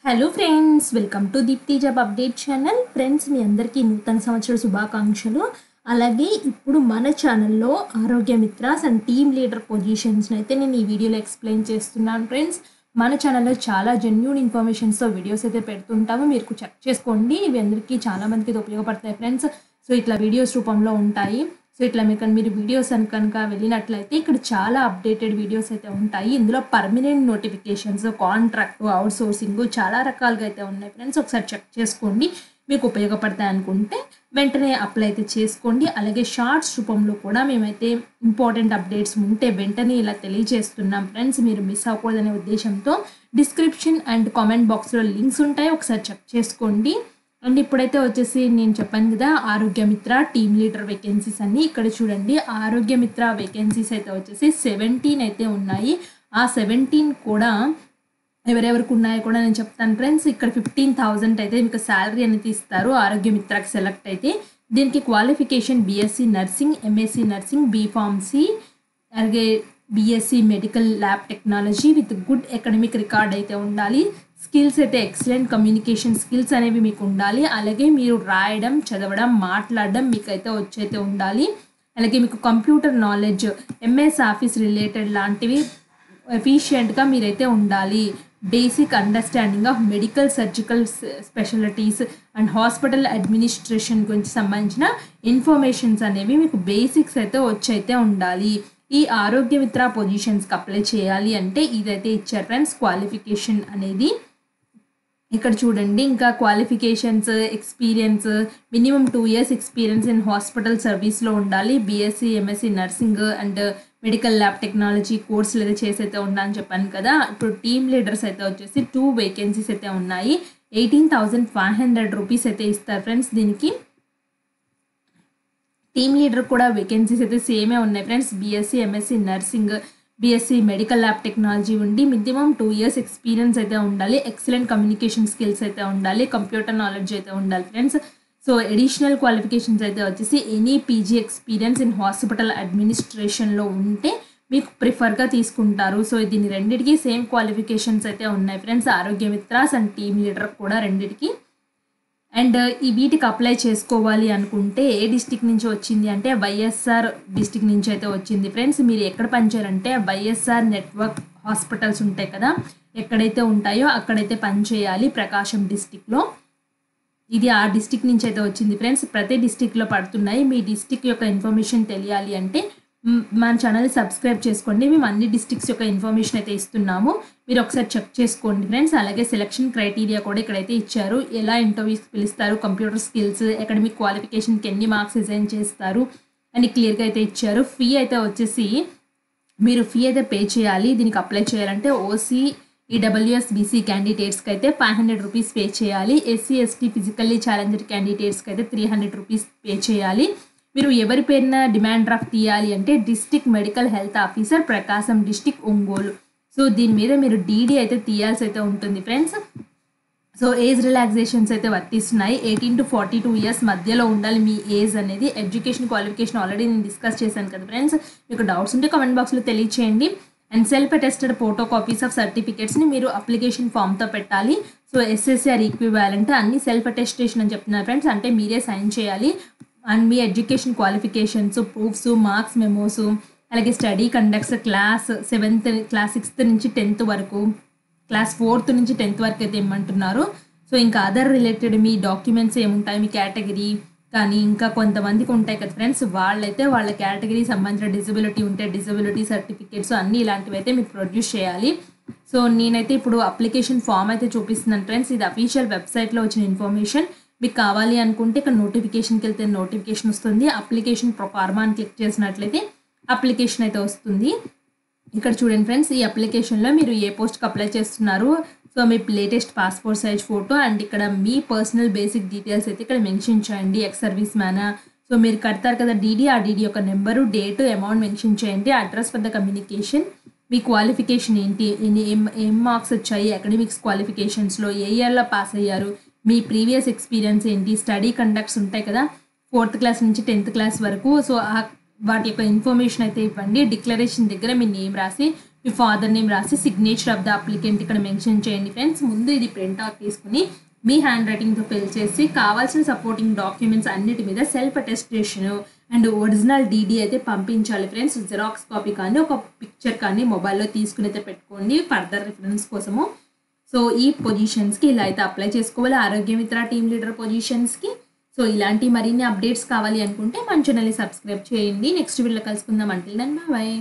Hello friends, welcome to Deepti job update channel. Friends, మీ అందరికీ నూతన సంవత్సర శుభాకాంక్షలు. అలాగే ఇప్పుడు మన ఛానల్లో ఆరోగ్య మిత్రాస్ అండ్ టీమ్ లీడర్ పొజిషన్స్ని అయితే నేను ఈ వీడియోలో ఎక్స్ప్లెయిన్ చేస్తున్నాను. ఫ్రెండ్స్, మన ఛానల్లో చాలా జెన్యూన్ ఇన్ఫర్మేషన్స్తో వీడియోస్ అయితే పెడుతుంటాము. మీరు చెక్ చేసుకోండి. ఇవి అందరికీ చాలామందికి ఇది ఉపయోగపడతాయి ఫ్రెండ్స్. సో ఇట్లా వీడియోస్ రూపంలో ఉంటాయి. సో ఇట్లా మీరు వీడియోస్ అని కనుక వెళ్ళినట్లయితే ఇక్కడ చాలా అప్డేటెడ్ వీడియోస్ అయితే ఉంటాయి. ఇందులో permanent notifications, contract, out sourcing చాలా రకాలుగా అయితే ఉన్నాయి ఫ్రెండ్స్. ఒకసారి చెక్ చేసుకోండి. మీకు ఉపయోగపడతాయి అనుకుంటే వెంటనే అప్లై అయితే చేసుకోండి. అలాగే షార్ట్స్ రూపంలో కూడా మేమైతే ఇంపార్టెంట్ అప్డేట్స్ ఉంటే వెంటనే ఇలా తెలియజేస్తున్నాం ఫ్రెండ్స్. మీరు మిస్ అవ్వకూడదనే ఉద్దేశంతో డిస్క్రిప్షన్ అండ్ కామెంట్ బాక్స్లో లింక్స్ ఉంటాయి, ఒకసారి చెక్ చేసుకోండి. అండ్ ఇప్పుడైతే వచ్చేసి నేను చెప్పాను కదా ఆరోగ్య మిత్ర టీమ్ లీడర్ వేకెన్సీస్ అన్ని ఇక్కడ చూడండి. ఆరోగ్య మిత్ర వేకెన్సీస్ అయితే వచ్చేసి 17 అయితే ఉన్నాయి. ఆ 17 కూడా ఎవరెవరికి ఉన్నాయో కూడా నేను చెప్తాను ఫ్రెండ్స్. ఇక్కడ 15,000 అయితే మీకు శాలరీ అనేది ఇస్తారు ఆరోగ్య మిత్రకి సెలెక్ట్ అయితే. దీనికి qualification BSc nursing, MSc nursing, B pharmacy, అలాగే BSc medical lab technology with good academic record అయితే ఉండాలి. స్కిల్స్ అయితే ఎక్సలెంట్ కమ్యూనికేషన్ స్కిల్స్ అనేవి మీకు ఉండాలి. అలాగే మీరు రాయడం, చదవడం, మాట్లాడడం మీకు అయితే వచ్చైతే ఉండాలి. అలాగే మీకు computer knowledge, MS office related లాంటివి ఎఫిషియెంట్గా మీరైతే ఉండాలి. Basic understanding of medical surgical specialities and hospital administration గురించి సంబంధించిన ఇన్ఫర్మేషన్స్ అనేవి మీకు బేసిక్స్ అయితే వచ్చైతే ఉండాలి. ఈ ఆరోగ్య మిత్ర పొజిషన్స్కి అప్లై చేయాలి అంటే ఇదైతే ఇచ్చారు ఫ్రెండ్స్ క్వాలిఫికేషన్ అనేది. ఇక్కడ చూడండి, ఇంకా qualifications, experience minimum 2 years experience in hospital సర్వీస్లో ఉండాలి. BSc, MSc nursing and medical lab technology కోర్సులు అయితే చేసి అయితే ఉన్నాయని చెప్పాను కదా. ఇప్పుడు టీమ్ లీడర్స్ అయితే వచ్చేసి 2 వేకెన్సీస్ అయితే ఉన్నాయి. 18,500 రూపీస్ అయితే ఇస్తారు ఫ్రెండ్స్. దీనికి టీమ్ లీడర్ కూడా వేకెన్సీస్ అయితే సేమే ఉన్నాయి friends. BSc, MSc nursing, BSc medical lab technology ఉండి మినిమం 2 years ఎక్స్పీరియన్స్ అయితే ఉండాలి. ఎక్సలెంట్ కమ్యూనికేషన్ స్కిల్స్ అయితే ఉండాలి. కంప్యూటర్ నాలెడ్జ్ అయితే ఉండాలి ఫ్రెండ్స్. సో ఎడిషనల్ క్వాలిఫికేషన్స్ అయితే వచ్చేసి any PG experience in hospital అడ్మినిస్ట్రేషన్లో ఉంటే మీకు ప్రిఫర్గా తీసుకుంటారు. సో దీని రెండింటికి సేమ్ క్వాలిఫికేషన్స్ అయితే ఉన్నాయి ఫ్రెండ్స్. ఆరోగ్య మిత్రాస్ అండ్ టీమ్ లీడర్ కూడా రెండింటికి. అండ్ ఈ వీటికి అప్లై చేసుకోవాలి అనుకుంటే ఏ డిస్టిక్ నుంచి వచ్చింది అంటే వైఎస్ఆర్ డిస్టిక్ నుంచి అయితే వచ్చింది ఫ్రెండ్స్. మీరు ఎక్కడ పనిచేయాలంటే వైఎస్ఆర్ నెట్వర్క్ హాస్పిటల్స్ ఉంటాయి కదా, ఎక్కడైతే ఉంటాయో అక్కడైతే పనిచేయాలి ప్రకాశం డిస్టిక్లో. ఇది ఆ డిస్టిక్ నుంచి అయితే వచ్చింది ఫ్రెండ్స్. ప్రతి డిస్టిక్లో పడుతున్నాయి. మీ డిస్టిక్ యొక్క ఇన్ఫర్మేషన్ తెలియాలి అంటే మన ఛానల్ని సబ్స్క్రైబ్ చేసుకోండి. మేము అన్ని డిస్ట్రిక్ట్స్ యొక్క ఇన్ఫర్మేషన్ అయితే ఇస్తున్నాము, మీరు ఒకసారి చెక్ చేసుకోండి ఫ్రెండ్స్. అలాగే సెలక్షన్ క్రైటీరియా కూడా ఇక్కడైతే ఇచ్చారు. ఎలా ఇంటర్వ్యూస్కి పిలుస్తారు, కంప్యూటర్ స్కిల్స్, అకాడమిక్ క్వాలిఫికేషన్కి ఎన్ని మార్క్స్ డిజైన్ చేస్తారు అని క్లియర్గా అయితే ఇచ్చారు. ఫీ అయితే వచ్చేసి మీరు ఫీ అయితే పే చేయాలి. దీనికి అప్లై చేయాలంటే ఓసీ, ఈడబ్ల్యూఎస్, బీసీ క్యాండిడేట్స్కి అయితే 500 రూపీస్ పే చేయాలి. ఎస్సీ, ఎస్టీ, ఫిజికల్లీ ఛాలెంజ్డ్ క్యాండిడేట్స్కి అయితే 300 రూపీస్ పే చేయాలి. మీరు ఎవరి పేరున డిమాండ్ డ్రాఫ్ట్ తీయాలి అంటే డిస్ట్రిక్ట్ మెడికల్ హెల్త్ ఆఫీసర్, ప్రకాశం డిస్ట్రిక్ట్, ఒంగోలు. సో దీని మీద మీరు డీడీ అయితే తీయాల్సి అయితే ఉంటుంది ఫ్రెండ్స్. సో ఏజ్ రిలాక్సేషన్స్ అయితే వర్తిస్తున్నాయి. 18 to 42 years మధ్యలో ఉండాలి మీ ఏజ్ అనేది. ఎడ్యుకేషన్ క్వాలిఫికేషన్ ఆల్రెడీ నేను డిస్కస్ చేశాను కదా ఫ్రెండ్స్. మీకు డౌట్స్ ఉంటే కామెంట్ బాక్స్లో తెలియచేయండి. And self attested photo copies of సర్టిఫికేట్స్ని మీరు అప్లికేషన్ ఫామ్తో పెట్టాలి. సో ఎస్ఎస్ఆర్ ఈక్వివాలెంట్ అన్ని సెల్ఫ్ అటెస్టేషన్ అని చెప్తున్నారు ఫ్రెండ్స్. అంటే మీరే సైన్ చేయాలి. అండ్ మీ education qualifications, proofs, marks memos, అలాగే స్టడీ కండక్ట్స్, క్లాస్ 6th నుంచి 10th వరకు, క్లాస్ 4th నుంచి 10th వరకు అయితే ఇమ్మంటున్నారు. సో ఇంకా అదర్ రిలేటెడ్ మీ డాక్యుమెంట్స్ ఏముంటాయి, మీ కేటగిరీ కానీ ఇంకా కొంతమందికి ఉంటాయి కదా ఫ్రెండ్స్, వాళ్ళైతే వాళ్ళ కేటగిరీ సంబంధించిన డిజబిలిటీ ఉంటే డిజబిలిటీ సర్టిఫికేట్స్ అన్నీ ఇలాంటివి అయితే మీరు ప్రొడ్యూస్ చేయాలి. సో నేనైతే ఇప్పుడు అప్లికేషన్ ఫామ్ అయితే చూపిస్తున్నాను ఫ్రెండ్స్. ఇది అఫీషియల్ వెబ్సైట్లో వచ్చిన ఇన్ఫర్మేషన్. మీకు కావాలి అనుకుంటే ఇక్కడ నోటిఫికేషన్కి వెళ్తే నోటిఫికేషన్ వస్తుంది. అప్లికేషన్ ప్రొఫార్మా అని క్లిక్ చేసినట్లయితే అప్లికేషన్ అయితే వస్తుంది. ఇక్కడ చూడండి ఫ్రెండ్స్, ఈ అప్లికేషన్లో మీరు ఏ పోస్ట్కి అప్లై చేస్తున్నారు, so me latest passport size photo and ఇక్కడ మీ పర్సనల్ బేసిక్ డీటెయిల్స్ అయితే ఇక్కడ మెన్షన్ చేయండి. ఎక్స్ సర్వీస్ మ్యానా, సో మీరు కడతారు కదా డీడీ, ఆ డీడీ యొక్క నెంబరు, డేటు, అమౌంట్ మెన్షన్ చేయండి. Address for the communication, me qualification ఏంటి, ఏం మార్క్స్ వచ్చాయి, అకాడమిక్స్ క్వాలిఫికేషన్స్లో ఏ ఇయర్లో పాస్ అయ్యారు, మీ ప్రీవియస్ ఎక్స్పీరియన్స్ ఏంటి, స్టడీ కండక్ట్స్ ఉంటాయి కదా 4th క్లాస్ నుంచి 10th క్లాస్ వరకు. సో వాటి యొక్క ఇన్ఫర్మేషన్ అయితే ఇవ్వండి. డిక్లరేషన్ దగ్గర మీ నేమ్ రాసి మీ ఫాదర్ నేమ్ రాసి సిగ్నేచర్ ఆఫ్ ద అప్లికెంట్ ఇక్కడ మెన్షన్ చేయండి ఫ్రెండ్స్. ముందు ఇది ప్రింట్ అవుట్ తీసుకుని మీ హ్యాండ్ రైటింగ్తో ఫిల్ చేసి కావాల్సిన సపోర్టింగ్ డాక్యుమెంట్స్ అన్నిటి మీద self attestation and original DD అయితే పంపించాలి ఫ్రెండ్స్. జిరాక్స్ కాపీ కానీ ఒక పిక్చర్ కానీ మొబైల్లో తీసుకుని అయితే పెట్టుకోండి ఫర్దర్ రిఫరెన్స్ కోసము. సో ఈ పొజిషన్స్కి ఇలా అయితే అప్లై చేసుకోవాలి, ఆరోగ్య మిత్ర టీమ్ లీడర్ పొజిషన్స్కి. సో ఇలాంటి మరిన్ని అప్డేట్స్ కావాలి అనుకుంటే మన ఛానల్ని సబ్స్క్రైబ్ చేయండి. నెక్స్ట్ వీడియోలో కలుసుకుందాం. Until then bye.